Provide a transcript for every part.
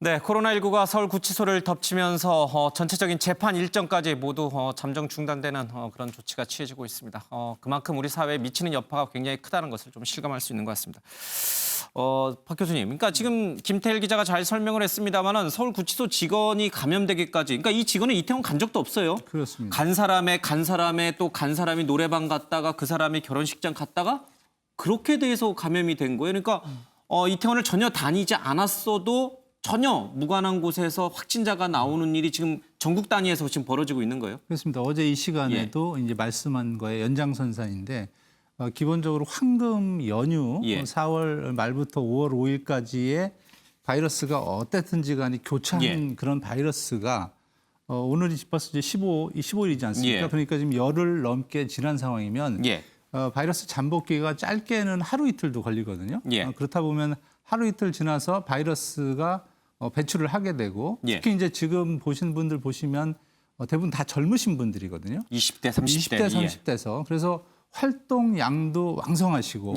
네, 코로나19가 서울 구치소를 덮치면서 전체적인 재판 일정까지 모두 잠정 중단되는 그런 조치가 취해지고 있습니다. 그만큼 우리 사회에 미치는 여파가 굉장히 크다는 것을 좀 실감할 수 있는 것 같습니다. 박 교수님, 그러니까 지금 김태일 기자가 잘 설명을 했습니다만은 서울 구치소 직원이 감염되기까지, 그러니까 이 직원은 이태원 간 적도 없어요. 그렇습니다. 간 사람의 또 간 사람이 노래방 갔다가 그 사람이 결혼식장 갔다가 그렇게 돼서 감염이 된 거예요. 그러니까 이태원을 전혀 다니지 않았어도 전혀 무관한 곳에서 확진자가 나오는 일이 지금 전국 단위에서 지금 벌어지고 있는 거예요. 그렇습니다. 어제 이 시간에도 이제 말씀한 거에 연장선상인데 기본적으로 황금 연휴 4월 말부터 5월 5일까지의 바이러스가 어땠든지 간에 교차한 그런 바이러스가 오늘이 벌써 이제 15일이지 않습니까? 그러니까 지금 열흘 넘게 지난 상황이면 바이러스 잠복기가 짧게는 하루 이틀도 걸리거든요. 그렇다 보면 하루 이틀 지나서 바이러스가 배출을 하게 되고 특히 이제 지금 보신 분들 보시면 대부분 다 젊으신 분들이거든요. 20대, 30대. 20대, 30대에서. 그래서 활동량도 왕성하시고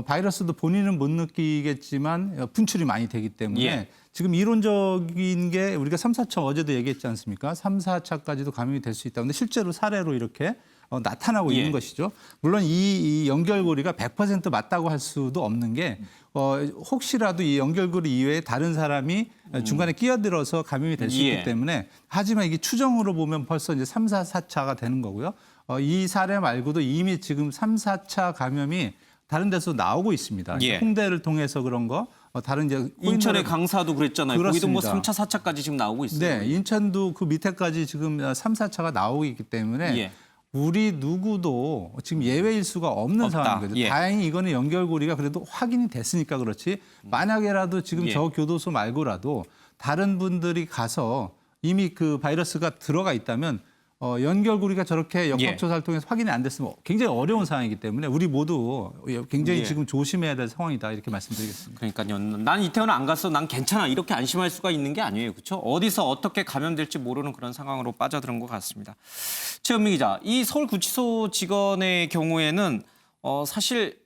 바이러스도 본인은 못 느끼겠지만 분출이 많이 되기 때문에 지금 이론적인 게 우리가 3, 4차 어제도 얘기했지 않습니까? 3, 4차까지도 감염이 될 수 있다. 근데 실제로 사례로 이렇게 나타나고 있는 것이죠. 물론 이 연결고리가 100% 맞다고 할 수도 없는 게 혹시라도 이 연결고리 이외에 다른 사람이 중간에 끼어들어서 감염이 될 수 있기 때문에 하지만 이게 추정으로 보면 벌써 이제 3, 4차가 되는 거고요. 이 사례 말고도 이미 지금 3, 4차 감염이 다른 데서 나오고 있습니다. 홍대를 통해서 그런 거 다른 이제 인천의 강사도 그랬잖아요. 거기도 뭐 3차, 4차까지 지금 나오고 있어요. 네, 인천도 그 밑에까지 지금 3, 4차가 나오고 있기 때문에 우리 누구도 지금 예외일 수가 없는 상황인 거죠. 다행히 이거는 연결고리가 그래도 확인이 됐으니까 그렇지. 만약에라도 지금 저 교도소 말고라도 다른 분들이 가서 이미 그 바이러스가 들어가 있다면 연결고리가 저렇게 역학조사를 통해서 확인이 안 됐으면 굉장히 어려운 상황이기 때문에 우리 모두 굉장히 지금 조심해야 될 상황이다 이렇게 말씀드리겠습니다. 그러니까요. 난 이태원 안 갔어. 난 괜찮아. 이렇게 안심할 수가 있는 게 아니에요. 그렇죠? 어디서 어떻게 감염될지 모르는 그런 상황으로 빠져드는 것 같습니다. 최은미 기자, 이 서울구치소 직원의 경우에는 사실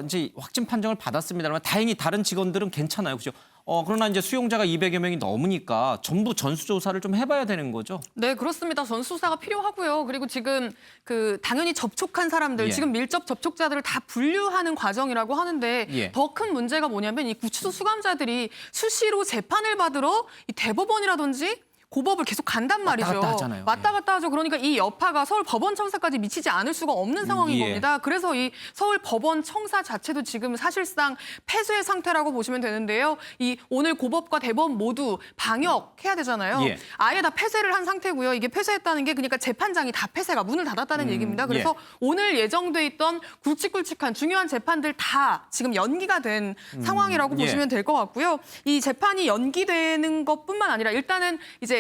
이제 확진 판정을 받았습니다만 다행히 다른 직원들은 괜찮아요. 그렇죠? 그러나 이제 수용자가 200여 명이 넘으니까 전부 전수조사를 좀 해봐야 되는 거죠? 네, 그렇습니다. 전수조사가 필요하고요. 그리고 지금 당연히 접촉한 사람들, 지금 밀접 접촉자들을 다 분류하는 과정이라고 하는데 더 큰 문제가 뭐냐면 이 구치소 수감자들이 수시로 재판을 받으러 이 대법원이라든지 고법을 계속 간단 말이죠. 왔다 갔다 하잖아요. 왔다 갔다 하죠. 그러니까 이 여파가 서울 법원 청사까지 미치지 않을 수가 없는 상황인 겁니다. 그래서 이 서울 법원 청사 자체도 지금 사실상 폐쇄 상태라고 보시면 되는데요. 이 오늘 고법과 대법원 모두 방역해야 되잖아요. 아예 다 폐쇄를 한 상태고요. 이게 폐쇄했다는 게 그러니까 재판장이 다 폐쇄가 문을 닫았다는 얘기입니다. 그래서 오늘 예정돼 있던 굵직굵직한 중요한 재판들 다 지금 연기가 된 상황이라고 보시면 될 것 같고요. 이 재판이 연기되는 것뿐만 아니라 일단은 이제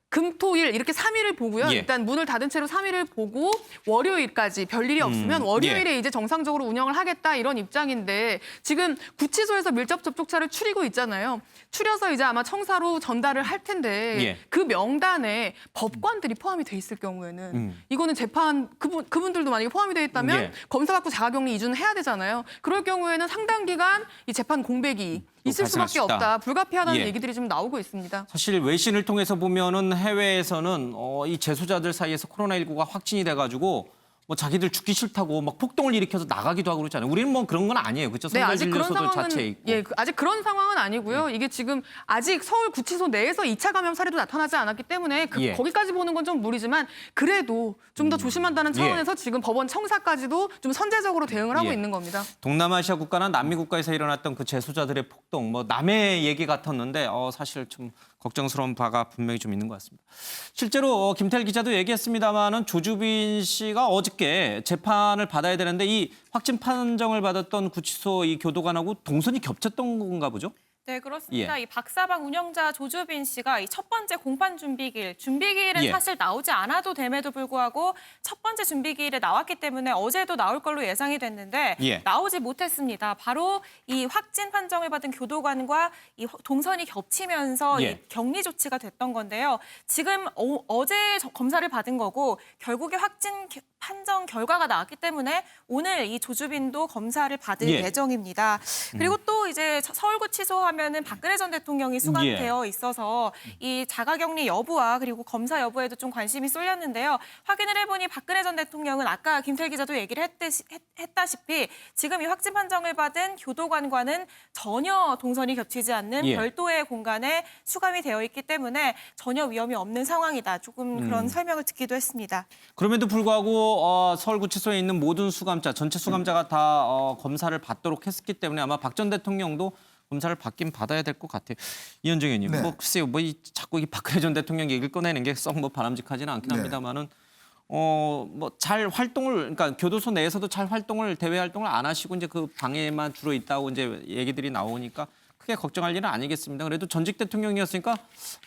금, 토, 일 이렇게 3일을 보고요. 일단 문을 닫은 채로 3일을 보고 월요일까지 별일이 없으면 월요일에 이제 정상적으로 운영을 하겠다 이런 입장인데 지금 구치소에서 밀접 접촉자를 추리고 있잖아요. 추려서 이제 아마 청사로 전달을 할 텐데 그 명단에 법관들이 포함이 돼 있을 경우에는 이거는 재판 그분들도 만약에 포함이 돼 있다면 검사받고 자가격리 이주는 해야 되잖아요. 그럴 경우에는 상당 기간 이 재판 공백이 있을 수밖에 없다. 불가피하다는 얘기들이 좀 나오고 있습니다. 사실 외신을 통해서 보면은 해외에서는 이 재소자들 사이에서 코로나19가 확진이 돼가지고 뭐 자기들 죽기 싫다고 막 폭동을 일으켜서 나가기도 하고 그러잖아요. 우리는 뭐 그런 건 아니에요. 그렇죠? 네, 아직 그런 상황은 자체에 있고. 아직 그런 상황은 아니고요. 이게 지금 아직 서울 구치소 내에서 2차 감염 사례도 나타나지 않았기 때문에 거기까지 보는 건 좀 무리지만 그래도 좀 더 조심한다는 차원에서 지금 법원 청사까지도 좀 선제적으로 대응을 하고 있는 겁니다. 동남아시아 국가나 남미 국가에서 일어났던 그 재소자들의 폭동, 뭐 남의 얘기 같았는데 사실 좀 걱정스러운 바가 분명히 좀 있는 것 같습니다. 실제로 김태일 기자도 얘기했습니다마는 조주빈 씨가 어저께 재판을 받아야 되는데 이 확진 판정을 받았던 구치소 이 교도관하고 동선이 겹쳤던 건가 보죠? 네, 그렇습니다. 이 박사방 운영자 조주빈 씨가 이 첫 번째 공판 준비기일은 사실 나오지 않아도 됨에도 불구하고 첫 번째 준비기일에 나왔기 때문에 어제도 나올 걸로 예상이 됐는데 나오지 못했습니다. 바로 이 확진 판정을 받은 교도관과 이 동선이 겹치면서 이 격리 조치가 됐던 건데요. 지금 어제 검사를 받은 거고 결국에 확진 판정 결과가 나왔기 때문에 오늘 이 조주빈도 검사를 받을 예. 예정입니다. 그리고 또 이제 서울구치소하면은 박근혜 전 대통령이 수감되어 있어서 이 자가격리 여부와 그리고 검사 여부에도 좀 관심이 쏠렸는데요. 확인을 해보니 박근혜 전 대통령은 아까 김철 기자도 얘기를 했다시피 지금 이 확진 판정을 받은 교도관과는 전혀 동선이 겹치지 않는 예. 별도의 공간에 수감이 되어 있기 때문에 전혀 위험이 없는 상황이다. 조금 그런 설명을 듣기도 했습니다. 그럼에도 불구하고 서울구치소에 있는 모든 수감자, 전체 수감자가 다 검사를 받도록 했기 때문에 아마 박 전 대통령도 검사를 받긴 받아야 될 것 같아요. 이현정 의원님, 네. 뭐 글쎄요, 자꾸 이 박근혜 전 대통령 얘기를 꺼내는 게 썩 뭐 바람직하지는 않긴 네. 합니다만은 뭐 잘 활동을, 그러니까 교도소 내에서도 잘 활동을, 대외 활동을 안 하시고 이제 그 방에만 주로 있다고 이제 얘기들이 나오니까 크게 걱정할 일은 아니겠습니다. 그래도 전직 대통령이었으니까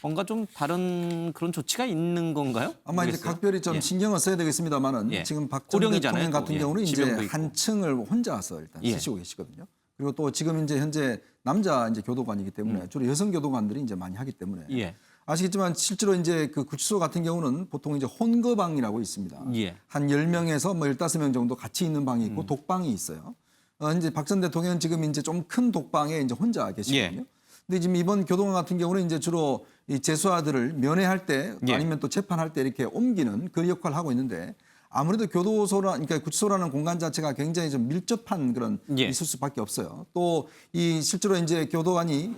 뭔가 좀 다른 그런 조치가 있는 건가요? 아마 이제 모르겠어요. 각별히 좀 예. 신경을 써야 되겠습니다만은 예. 지금 박 전 고령이잖아요, 대통령 같은 또. 예. 경우는 이제 지병도 있고. 한 층을 혼자서 일단 예. 쓰시고 계시거든요. 그리고 또 지금 이제 현재 남자 이제 교도관이기 때문에 주로 여성 교도관들이 이제 많이 하기 때문에 예. 아시겠지만 실제로 이제 그 구치소 같은 경우는 보통 이제 혼거방이라고 있습니다. 예. 한 10명에서 뭐 15명 정도 같이 있는 방이 있고 독방이 있어요. 이제 박 전 대통령은 지금 이제 좀 큰 독방에 이제 혼자 계시거든요. 예. 근데 지금 이번 교도관 같은 경우는 이제 주로 이 재수아들을 면회할 때 예. 아니면 또 재판할 때 이렇게 옮기는 그 역할을 하고 있는데 아무래도 교도소라 그러니까 구치소라는 공간 자체가 굉장히 좀 밀접한 그런 예. 있을 수밖에 없어요. 또 이 실제로 이제 교도관이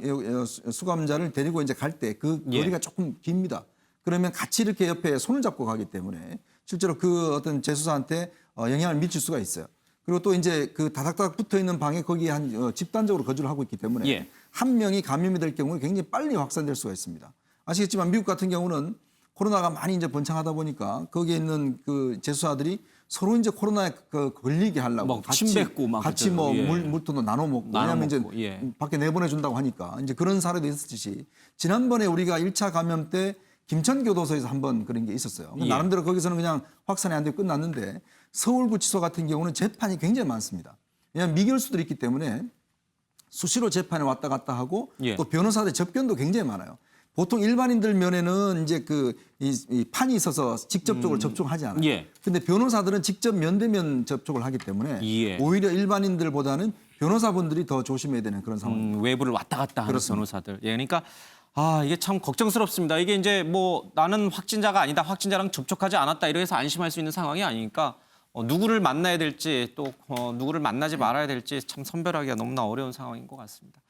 수감자를 데리고 이제 갈 때 그 예. 거리가 조금 깁니다. 그러면 같이 이렇게 옆에 손을 잡고 가기 때문에 실제로 그 어떤 재수사한테 영향을 미칠 수가 있어요. 그리고 또 이제 그 다닥다닥 붙어 있는 방에 거기에 한 집단적으로 거주를 하고 있기 때문에 예. 한 명이 감염이 될 경우에 굉장히 빨리 확산될 수가 있습니다. 아시겠지만 미국 같은 경우는 코로나가 많이 이제 번창하다 보니까 거기에 있는 그 재수아들이 서로 이제 코로나에 걸리게 하려고 막 침 뱉고 막 같이 그랬잖아요. 뭐 예. 물도 나눠 먹고 나눠 왜냐하면 먹고, 이제 예. 밖에 내보내 준다고 하니까 이제 그런 사례도 있었듯이 지난번에 우리가 1차 감염 때 김천교도소에서 한번 그런 게 있었어요. 예. 나름대로 거기서는 그냥 확산이 안 되고 끝났는데 서울구치소 같은 경우는 재판이 굉장히 많습니다. 왜냐하면 미결수들이 있기 때문에 수시로 재판에 왔다 갔다 하고 예. 또 변호사들 접견도 굉장히 많아요. 보통 일반인들 면에는 이제 이 판이 있어서 직접적으로 접촉하지 않아요. 예. 근데 변호사들은 직접 면대면 접촉을 하기 때문에 예. 오히려 일반인들보다는 변호사분들이 더 조심해야 되는 그런 상황입니다. 외부를 왔다 갔다 하는 그렇습니다. 변호사들. 예, 그러니까 이게 참 걱정스럽습니다. 이게 이제 뭐 나는 확진자가 아니다, 확진자랑 접촉하지 않았다 이래서 안심할 수 있는 상황이 아니니까 누구를 만나야 될지 또 누구를 만나지 말아야 될지 참 선별하기가 너무나 어려운 상황인 것 같습니다.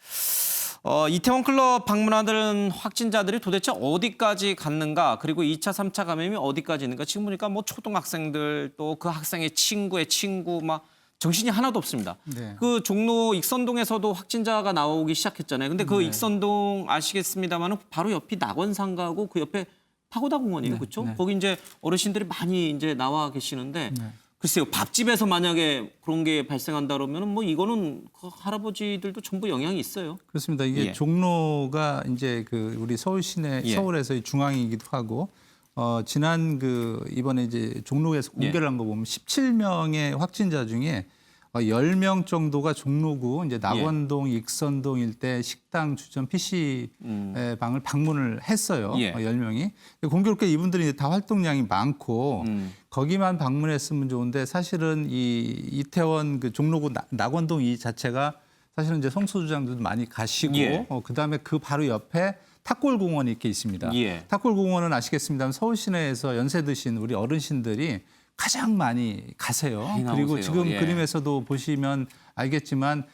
이태원 클럽 방문하는 확진자들이 도대체 어디까지 갔는가, 그리고 2차, 3차 감염이 어디까지 있는가. 지금 보니까 뭐 초등학생들 또 그 학생의 친구의 친구 막 정신이 하나도 없습니다. 네. 그 종로 익선동에서도 확진자가 나오기 시작했잖아요. 근데 그 익선동 아시겠습니다만 바로 옆이 낙원상가고 그 옆에 파고다 공원이에요. 네, 그렇죠? 네. 거기 이제 어르신들이 많이 이제 나와 계시는데 글쎄요. 밥집에서 만약에 그런 게 발생한다 그러면 뭐 이거는 그 할아버지들도 전부 영향이 있어요. 그렇습니다. 이게 예. 종로가 이제 그 우리 서울 시내 예. 서울에서의 중앙이기도 하고 지난 이번에 이제 종로에서 공개를 한 거 보면 17명의 확진자 중에 10명 정도가 종로구 이제 낙원동, 익선동 일대 식당, 주점, PC 방을 방문을 했어요. 예. 10명이. 공교롭게 이분들이 이제 다 활동량이 많고 거기만 방문했으면 좋은데 사실은 이 이태원 그 종로구 낙원동 이 자체가 사실은 이제 성소주장들도 많이 가시고 예. 그다음에 그 바로 옆에 탁골공원이 이렇게 있습니다. 예. 탁골공원은 아시겠습니다만 서울 시내에서 연세 드신 우리 어르신들이 가장 많이 가세요. 많이 그리고 나오세요. 지금 예. 그림에서도 보시면 알겠지만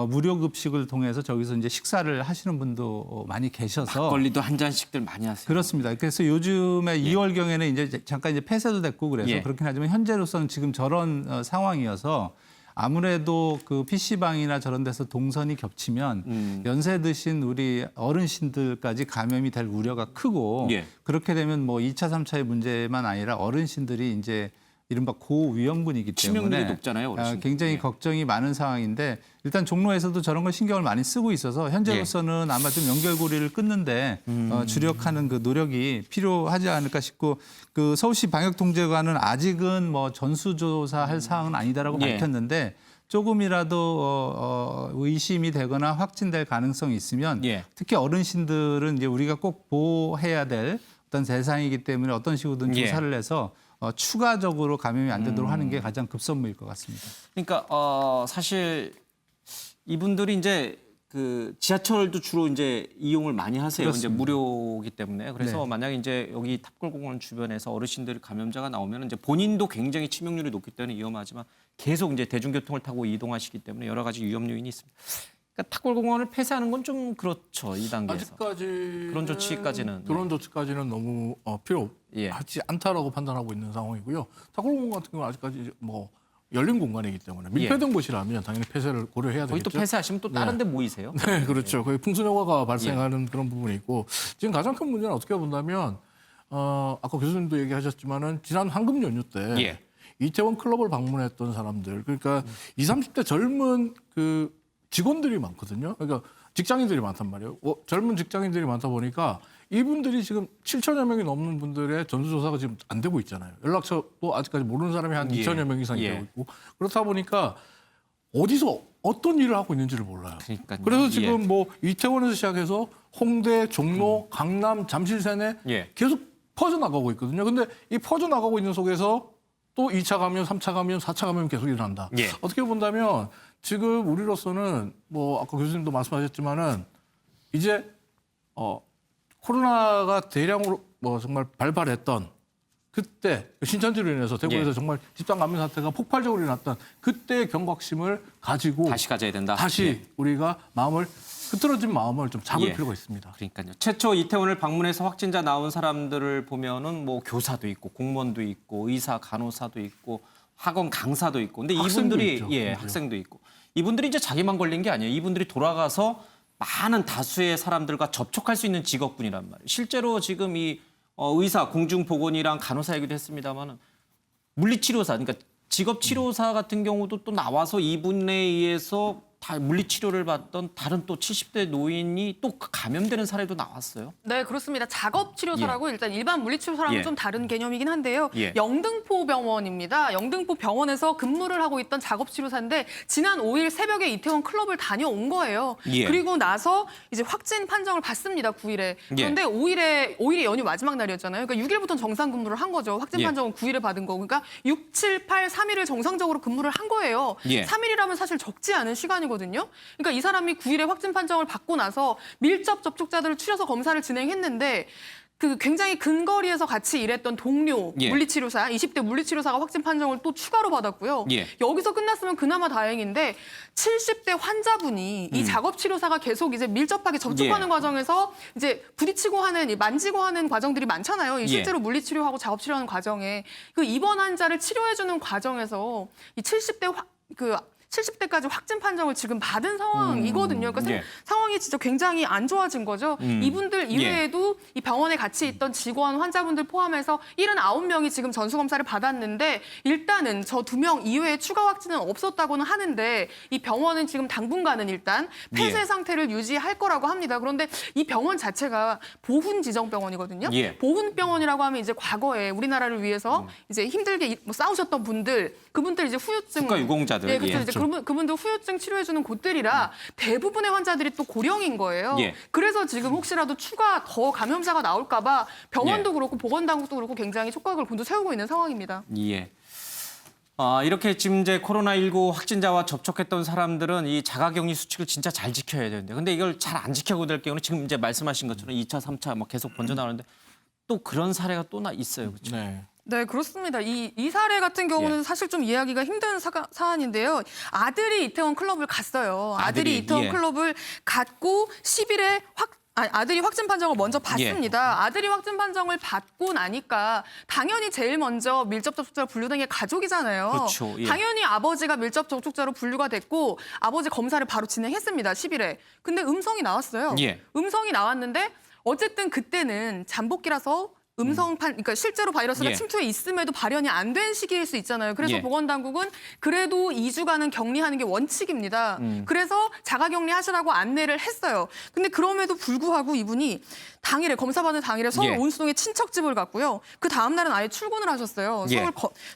무료 급식을 통해서 저기서 이제 식사를 하시는 분도 많이 계셔서 막걸리도 한 잔씩들 많이 하세요. 그렇습니다. 그래서 요즘에 2월경에는 이제 잠깐 이제 폐쇄도 됐고 그래서 예. 그렇긴 하지만 현재로서는 지금 저런 상황이어서 아무래도 그 PC방이나 저런 데서 동선이 겹치면 연세 드신 우리 어르신들까지 감염이 될 우려가 크고 예. 그렇게 되면 뭐 2차, 3차의 문제만 아니라 어르신들이 이제 이른바 고위험군이기 치명률이 때문에 높잖아요, 어르신들. 굉장히 예. 걱정이 많은 상황인데 일단 종로에서도 저런 걸 신경을 많이 쓰고 있어서 현재로서는 아마 좀 연결고리를 끊는데 주력하는 그 노력이 필요하지 않을까 싶고 그 서울시 방역통제관은 아직은 뭐 전수조사할 사항은 아니다라고 예. 밝혔는데 조금이라도 의심이 되거나 확진될 가능성이 있으면 예. 특히 어르신들은 이제 우리가 꼭 보호해야 될 어떤 대상이기 때문에 어떤 식으로든 예. 조사를 해서 추가적으로 감염이 안 되도록 하는 게 가장 급선무일 것 같습니다. 그러니까 사실 이분들이 이제 그 지하철도 주로 이제 이용을 많이 하세요. 이제 그렇습니다. 무료이기 때문에. 그래서 네. 만약에 이제 여기 탑골공원 주변에서 어르신들 감염자가 나오면 이제 본인도 굉장히 치명률이 높기 때문에 위험하지만 계속 이제 대중교통을 타고 이동하시기 때문에 여러 가지 위험 요인이 있습니다. 그러니까 탑골공원을 폐쇄하는 건 좀 그렇죠. 이 단계에서. 아직까지 그런 조치까지는, 그런 조치까지는 너무 필요하지 예. 않다라고 판단하고 있는 상황이고요. 탁골공원 같은 경우는 아직까지 뭐 열린 공간이기 때문에 밀폐된 곳이라면 당연히 폐쇄를 고려해야 거기 되겠죠. 또 폐쇄하시면 또 다른 데 모이세요. 네, 그렇죠. 거의 풍수효과가 발생하는 그런 부분이 있고 지금 가장 큰 문제는 어떻게 본다면 아까 교수님도 얘기하셨지만은 지난 황금 연휴 때 예. 이태원 클럽을 방문했던 사람들 그러니까 20, 30대 젊은 그 직원들이 많거든요. 그러니까 직장인들이 많단 말이에요. 젊은 직장인들이 많다 보니까 이분들이 지금 7천여 명이 넘는 분들의 전수조사가 지금 안 되고 있잖아요. 연락처도 아직까지 모르는 사람이 한 예. 2천여 명 이상이 예. 되고 있고 그렇다 보니까 어디서 어떤 일을 하고 있는지를 몰라요. 그러니까요. 그래서 지금 예. 뭐 이태원에서 시작해서 홍대, 종로, 강남, 잠실 세내 예. 계속 퍼져나가고 있거든요. 근데 이 퍼져나가고 있는 속에서 또 2차 감염, 3차 감염, 4차 감염 계속 일어난다. 예. 어떻게 본다면 지금 우리로서는 뭐 아까 교수님도 말씀하셨지만은 이제 코로나가 대량으로 뭐 정말 발발했던 그때 신천지로 인해서 대구에서 예. 정말 집단 감염 사태가 폭발적으로 일어났던 그때의 경각심을 가지고 다시 가져야 된다. 다시 예. 우리가 마음을 흐트러진 마음을 좀 잡을 예. 필요가 있습니다. 그러니까요. 최초 이태원을 방문해서 확진자 나온 사람들을 보면은 뭐 교사도 있고 공무원도 있고 의사, 간호사도 있고 학원 강사도 있고. 근데 학생도 이분들이 있죠. 예, 심지어. 학생도 있고. 이분들이 이제 자기만 걸린 게 아니에요. 이분들이 돌아가서 많은 다수의 사람들과 접촉할 수 있는 직업군이란 말이에요. 실제로 지금 이 의사, 공중보건이랑 간호사 얘기도 했습니다만은 물리치료사, 그러니까 직업치료사 같은 경우도 또 나와서 이분에 의해서 다 물리치료를 받던 다른 또 70대 노인이 또 감염되는 사례도 나왔어요. 네, 그렇습니다. 작업치료사라고 일단 일반 물리치료사랑은 예. 좀 다른 개념이긴 한데요. 예. 영등포 병원입니다. 영등포 병원에서 근무를 하고 있던 작업치료사인데 지난 5일 새벽에 이태원 클럽을 다녀온 거예요. 예. 그리고 나서 이제 확진 판정을 받습니다. 9일에. 그런데 5일이 연휴 마지막 날이었잖아요. 그러니까 6일부터는 정상 근무를 한 거죠. 확진 예. 판정은 9일에 받은 거. 그러니까 6, 7, 8, 3일을 정상적으로 근무를 한 거예요. 예. 3일이라면 사실 적지 않은 시간이거든요. 그러니까 이 사람이 9일에 확진 판정을 받고 나서 밀접 접촉자들을 추려서 검사를 진행했는데 그 굉장히 근거리에서 같이 일했던 동료 예. 물리치료사, 20대 물리치료사가 확진 판정을 또 추가로 받았고요. 예. 여기서 끝났으면 그나마 다행인데 70대 환자분이 이 작업치료사가 계속 이제 밀접하게 접촉하는 예. 과정에서 이제 부딪히고 하는, 만지고 하는 과정들이 많잖아요. 이 실제로 물리치료하고 작업치료하는 과정에 그 입원 환자를 치료해주는 과정에서 이 70대까지 확진 판정을 지금 받은 상황이거든요. 그러니까 예. 상황이 진짜 굉장히 안 좋아진 거죠. 이분들 이외에도 이 병원에 같이 있던 직원, 환자분들 포함해서 79명이 지금 전수검사를 받았는데 일단은 저 2명 이외에 추가 확진은 없었다고는 하는데 이 병원은 지금 당분간은 일단 폐쇄 예. 상태를 유지할 거라고 합니다. 그런데 이 병원 자체가 보훈지정병원이거든요. 예. 보훈병원이라고 하면 이제 과거에 우리나라를 위해서 이제 힘들게 뭐 싸우셨던 분들, 그분들 이제 후유증 국가유공자들. 예, 그렇죠. 예. 이제 그분들 후유증 치료해주는 곳들이라 대부분의 환자들이 또 고령인 거예요. 예. 그래서 지금 혹시라도 추가 더 감염자가 나올까봐 병원도 예. 그렇고 보건당국도 그렇고 굉장히 촉각을 곤두세우고 있는 상황입니다. 예. 이렇게 지금 이제 코로나19 확진자와 접촉했던 사람들은 이 자가격리 수칙을 진짜 잘 지켜야 되는데, 근데 이걸 잘 안 지켜고 될 경우는 지금 이제 말씀하신 것처럼 2차, 3차 막 계속 번져나오는데 또 그런 사례가 또 있어요, 그렇죠? 네. 네, 그렇습니다. 이 사례 같은 경우는 예. 사실 좀 이해하기가 힘든 사안인데요. 아들이 이태원 클럽을 갔어요. 아들이 아들이, 이태원 예. 클럽을 갔고 10일에 아들이 확진 판정을 먼저 받습니다. 아들이 확진 판정을 받고 나니까 당연히 제일 먼저 밀접 접촉자로 분류된 게 가족이잖아요. 그렇죠. 예. 당연히 아버지가 밀접 접촉자로 분류가 됐고 아버지 검사를 바로 진행했습니다. 10일에. 근데 음성이 나왔어요. 예. 음성이 나왔는데 어쨌든 그때는 잠복기라서 그러니까 실제로 바이러스가 예. 침투해 있음에도 발현이 안 된 시기일 수 있잖아요. 그래서 예. 보건당국은 그래도 2주간은 격리하는 게 원칙입니다. 그래서 자가격리 하시라고 안내를 했어요. 근데 그럼에도 불구하고 이분이 당일에 검사 받은 당일에 서울 예. 온수동에 친척집을 갔고요. 그 다음 날은 아예 출근을 하셨어요. 예.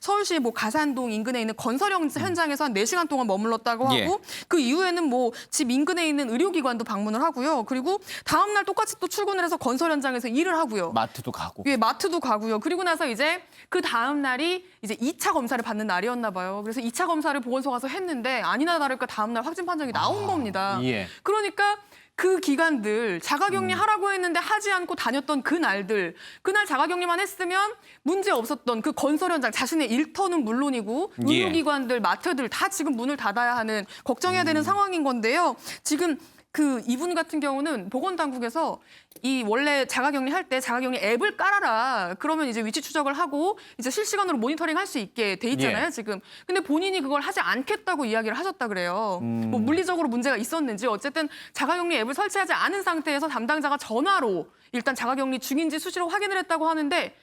서울시 뭐 가산동 인근에 있는 건설 현장에서 한 4시간 동안 머물렀다고 예. 하고 그 이후에는 뭐 집 인근에 있는 의료기관도 방문을 하고요. 그리고 다음 날 똑같이 또 출근을 해서 건설 현장에서 일을 하고요. 마트도 가고. 예, 마트도 가고요. 그리고 나서 이제 그 다음 날이 이제 2차 검사를 받는 날이었나 봐요. 그래서 2차 검사를 보건소 가서 했는데 아니나 다를까 다음 날 확진 판정이 나온 겁니다. 예. 그러니까 그 기간들 자가격리 하라고 했는데 하지 않고 다녔던 그 날들, 그날 자가격리만 했으면 문제 없었던 그 건설 현장, 자신의 일터는 물론이고 예. 의료기관들, 마트들 다 지금 문을 닫아야 하는 걱정해야 되는 상황인 건데요. 지금 그 이분 같은 경우는 보건당국에서 이 원래 자가격리 할 때 자가격리 앱을 깔아라. 그러면 이제 위치 추적을 하고 이제 실시간으로 모니터링 할 수 있게 돼 있잖아요, 예. 지금. 근데 본인이 그걸 하지 않겠다고 이야기를 하셨다 그래요. 뭐 물리적으로 문제가 있었는지 어쨌든 자가격리 앱을 설치하지 않은 상태에서 담당자가 전화로 일단 자가격리 중인지 수시로 확인을 했다고 하는데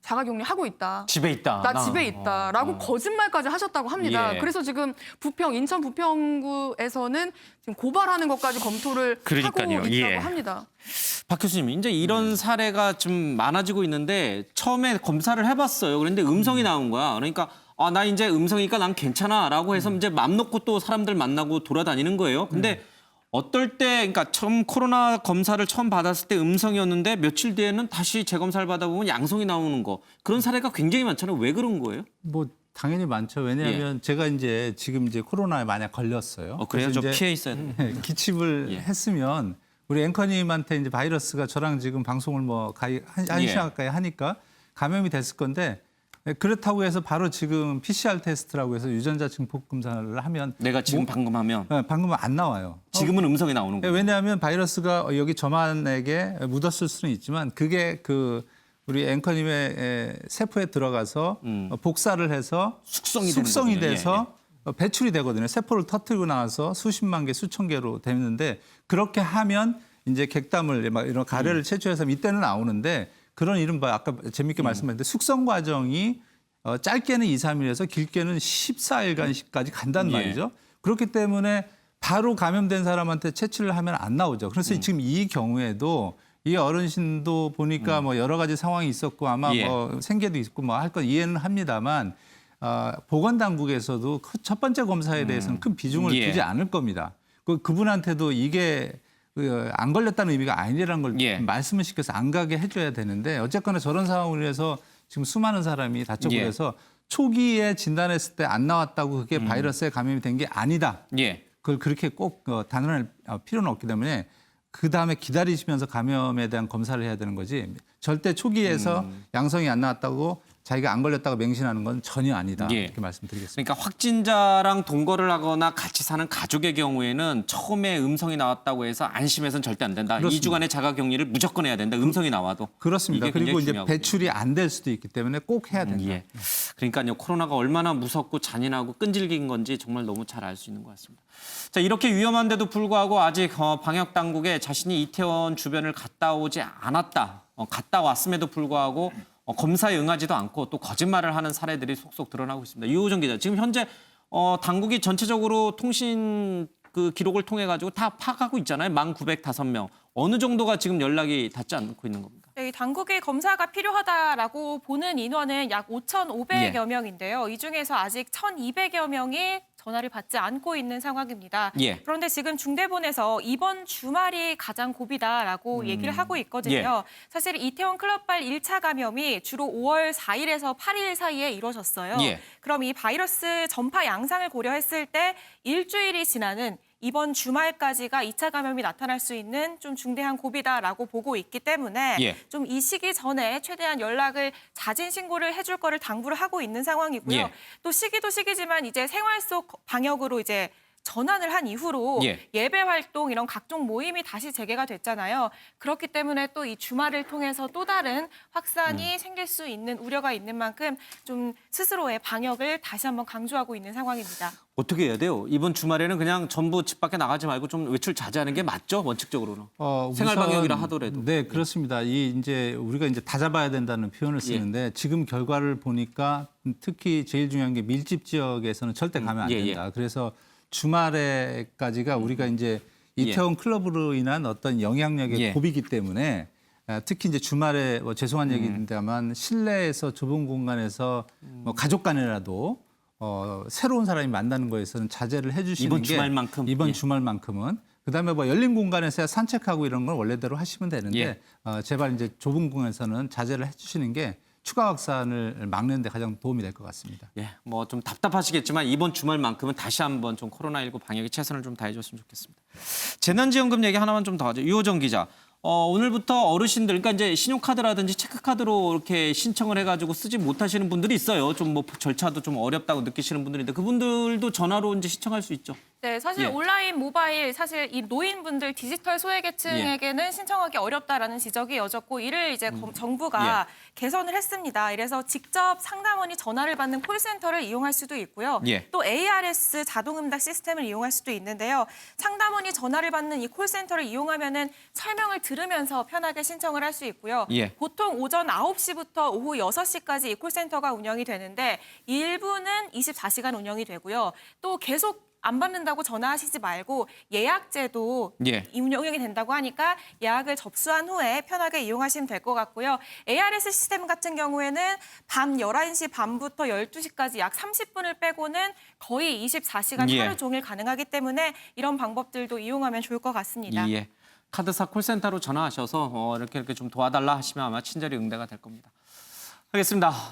자가격리 하고 있다. 집에 있다. 나 집에 있다라고 거짓말까지 하셨다고 합니다. 예. 그래서 지금 인천 부평구에서는 지금 고발하는 것까지 검토를 그러니까요. 하고 있다고 예. 합니다. 박 교수님, 이제 이런 사례가 좀 많아지고 있는데 처음에 검사를 해봤어요. 그런데 음성이 나온 거야. 그러니까 나 이제 음성이니까 난 괜찮아라고 해서 이제 맘 놓고 또 사람들 만나고 돌아다니는 거예요. 근데 어떨 때, 그러니까 처음 코로나 검사를 처음 받았을 때 음성이었는데 며칠 뒤에는 다시 재검사를 받아보면 양성이 나오는 거. 그런 사례가 굉장히 많잖아요. 왜 그런 거예요? 뭐 당연히 많죠. 왜냐하면 제가 이제 지금 이제 코로나에 만약 걸렸어요. 그래요? 저 그래서 이제 피해 있어야 돼. 기침을 했으면 우리 앵커님한테 이제 바이러스가 저랑 지금 방송을 뭐 거의 한 예. 시간 가까이 하니까 감염이 됐을 건데 그렇다고 해서 바로 지금 PCR 테스트라고 해서 유전자 증폭 검사를 하면 내가 지금 방금 하면 방금은 안 나와요. 지금은 음성이 나오는 거예요. 왜냐하면 바이러스가 여기 저만에게 묻었을 수는 있지만 그게 그 우리 앵커님의 세포에 들어가서 복사를 해서 숙성이 되는 거군요. 돼서 배출이 되거든요. 세포를 터뜨리고 나와서 수십만 개, 수천 개로 되는데 그렇게 하면 이제 객담을 막 이런 가래를 채취해서 이때는 나오는데 그런 이른바 아까 재밌게 말씀하셨는데 숙성 과정이 짧게는 2, 3일에서 길게는 14일간까지 간단 말이죠. 그렇기 때문에 바로 감염된 사람한테 채취를 하면 안 나오죠. 그래서 지금 이 경우에도 이 어르신도 보니까 뭐 여러 가지 상황이 있었고 아마 예. 뭐 생계도 있고 뭐 할 건 이해는 합니다만 보건당국에서도 그 첫 번째 검사에 대해서는 큰 비중을 예. 두지 않을 겁니다. 그분한테도 이게 안 걸렸다는 의미가 아니라는 걸 예. 말씀을 시켜서 안 가게 해줘야 되는데 어쨌거나 저런 상황으로 해서 지금 수많은 사람이 다쳤고 예. 그래서 초기에 진단했을 때 안 나왔다고 그게 바이러스에 감염이 된 게 아니다. 예. 그걸 그렇게 꼭 단언할 필요는 없기 때문에 그다음에 기다리시면서 감염에 대한 검사를 해야 되는 거지 절대 초기에서 양성이 안 나왔다고 자기가 안 걸렸다고 맹신하는 건 전혀 아니다. 예. 이렇게 말씀드리겠습니다. 그러니까 확진자랑 동거를 하거나 같이 사는 가족의 경우에는 처음에 음성이 나왔다고 해서 안심해서는 절대 안 된다. 그렇습니다. 2주간의 자가격리를 무조건 해야 된다. 음성이 나와도. 그렇습니다. 이게 그리고 굉장히 이제 중요하거든요. 배출이 안 될 수도 있기 때문에 꼭 해야 된다. 예. 그러니까요. 코로나가 얼마나 무섭고 잔인하고 끈질긴 건지 정말 너무 잘 알 수 있는 것 같습니다. 자, 이렇게 위험한데도 불구하고 아직 방역 당국에 자신이 이태원 주변을 갔다 오지 않았다. 갔다 왔음에도 불구하고 검사에 응하지도 않고 또 거짓말을 하는 사례들이 속속 드러나고 있습니다. 유호정 기자, 지금 현재 당국이 전체적으로 통신 그 기록을 통해 가지고 다 파악하고 있잖아요. 1905명. 어느 정도가 지금 연락이 닿지 않고 있는 겁니까? 네, 당국이 검사가 필요하다라고 보는 인원은 약 5,500여 예. 명인데요. 이 중에서 아직 1,200여 명이 전화를 받지 않고 있는 상황입니다. 예. 그런데 지금 중대본에서 이번 주말이 가장 고비다라고 얘기를 하고 있거든요. 사실 이태원 클럽발 1차 감염이 주로 5월 4일에서 8일 사이에 이루어졌어요. 예. 그럼 이 바이러스 전파 양상을 고려했을 때 일주일이 지나는 이번 주말까지가 2차 감염이 나타날 수 있는 좀 중대한 고비다라고 보고 있기 때문에 예. 좀 이 시기 전에 최대한 연락을 자진 신고를 해줄 거를 당부를 하고 있는 상황이고요. 예. 또 시기도 시기지만 이제 생활 속 방역으로 이제 전환을 한 이후로 예. 예배 활동 이런 각종 모임이 다시 재개가 됐잖아요. 그렇기 때문에 또 이 주말을 통해서 또 다른 확산이 생길 수 있는 우려가 있는 만큼 좀 스스로의 방역을 다시 한번 강조하고 있는 상황입니다. 어떻게 해야 돼요? 이번 주말에는 그냥 전부 집 밖에 나가지 말고 좀 외출 자제하는 게 맞죠? 원칙적으로는. 생활 방역이라 하더라도. 네, 그렇습니다. 이제 우리가 이제 다 잡아야 된다는 표현을 쓰는데 지금 결과를 보니까 특히 제일 중요한 게 밀집 지역에서는 절대 가면 안 예, 예. 된다. 그래서 주말에까지가 우리가 이제 이태원 클럽으로 인한 어떤 영향력의 예. 고비이기 때문에 특히 이제 주말에 뭐 죄송한 얘기인데만 실내에서 좁은 공간에서 뭐 가족 간이라도 새로운 사람이 만나는 거에서는 자제를 해주시는 이번 게 주말만큼? 이번 예. 주말만큼은 그다음에 뭐 열린 공간에서 산책하고 이런 걸 원래대로 하시면 되는데 예. 제발 이제 좁은 공간에서는 자제를 해주시는 게 추가 확산을 막는 데 가장 도움이 될 것 같습니다. 예, 뭐 좀 답답하시겠지만 이번 주말만큼은 다시 한번 좀 코로나19 방역에 최선을 좀 다해줬으면 좋겠습니다. 재난지원금 얘기 하나만 좀 더 하죠. 유호정 기자. 오늘부터 어르신들, 그러니까 이제 신용카드라든지 체크카드로 이렇게 신청을 해가지고 쓰지 못하시는 분들이 있어요. 좀 뭐 절차도 좀 어렵다고 느끼시는 분들인데 그분들도 전화로 이제 신청할 수 있죠. 네, 사실 예. 온라인, 모바일, 사실 이 노인분들 디지털 소외계층에게는 신청하기 어렵다라는 지적이 여졌고 이를 이제 정부가 개선을 했습니다. 이래서 직접 상담원이 전화를 받는 콜센터를 이용할 수도 있고요. 예. 또 ARS 자동응답 시스템을 이용할 수도 있는데요. 상담원이 전화를 받는 이 콜센터를 이용하면은 설명을 들으면서 편하게 신청을 할 수 있고요. 예. 보통 오전 9시부터 오후 6시까지 이 콜센터가 운영이 되는데 일부는 24시간 운영이 되고요. 또 계속 안 받는다고 전화하시지 말고 예약제도 예. 운영이 된다고 하니까 예약을 접수한 후에 편하게 이용하시면 될 것 같고요. ARS 시스템 같은 경우에는 밤 11시 반부터 12시까지 약 30분을 빼고는 거의 24시간 예. 하루 종일 가능하기 때문에 이런 방법들도 이용하면 좋을 것 같습니다. 예. 카드사 콜센터로 전화하셔서 이렇게 좀 도와달라 하시면 아마 친절히 응대가 될 겁니다. 알겠습니다.